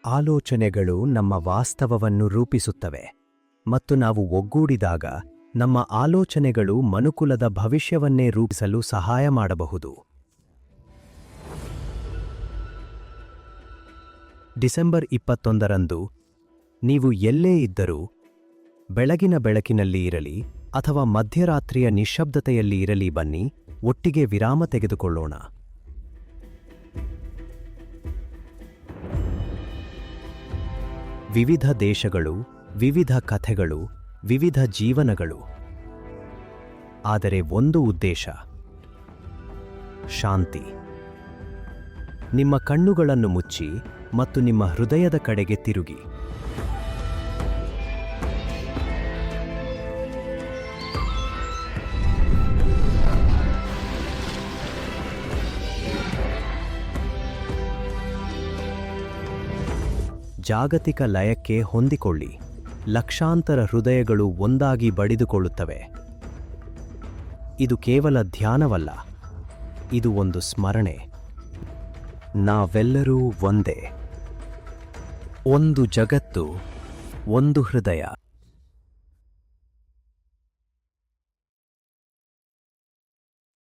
ಆಲೋಚನೆಗಳು ನಮ್ಮ ವಾಸ್ತವವನ್ನು ರೂಪಿಸುತ್ತವೆ ಮತ್ತು ನಾವು ಒಗ್ಗೂಡಿದಾಗ ನಮ್ಮ ಆಲೋಚನೆಗಳು ಮನುಕುಲದ ಭವಿಷ್ಯವನ್ನೇ ರೂಪಿಸಲು ಸಹಾಯ ಮಾಡಬಹುದು. ಡಿಸೆಂಬರ್ 21ರಂದು ನೀವು ಎಲ್ಲೇ ಇದ್ದರೂ, ಬೆಳಗಿನ ಬೆಳಕಿನಲ್ಲಿ ಇರಲಿ ಅಥವಾ ಮಧ್ಯರಾತ್ರಿಯ ನಿಶ್ಶಬ್ದತೆಯಲ್ಲಿ ಇರಲಿ, ಬನ್ನಿ ಒಟ್ಟಿಗೆ ವಿರಾಮ ತೆಗೆದುಕೊಳ್ಳೋಣ. ವಿವಿಧ ದೇಶಗಳು, ವಿವಿಧ ಕಥೆಗಳು, ವಿವಿಧ ಜೀವನಗಳು, ಆದರೆ ಒಂದು ಉದ್ದೇಶ: ಶಾಂತಿ. ನಿಮ್ಮ ಕಣ್ಣುಗಳನ್ನು ಮುಚ್ಚಿ ಮತ್ತು ನಿಮ್ಮ ಹೃದಯದ ಕಡೆಗೆ ತಿರುಗಿ. ಜಾಗತಿಕ ಲಯಕ್ಕೆ ಹೊಂದಿಕೊಳ್ಳಿ. ಲಕ್ಷಾಂತರ ಹೃದಯಗಳು ಒಂದಾಗಿ ಬಡಿದುಕೊಳ್ಳುತ್ತವೆ. ಇದು ಕೇವಲ ಧ್ಯಾನವಲ್ಲ, ಇದು ಒಂದು ಸ್ಮರಣೆ. ನಾವೆಲ್ಲರೂ ಒಂದೇ. ಒಂದು ಜಗತ್ತು, ಒಂದು ಹೃದಯ.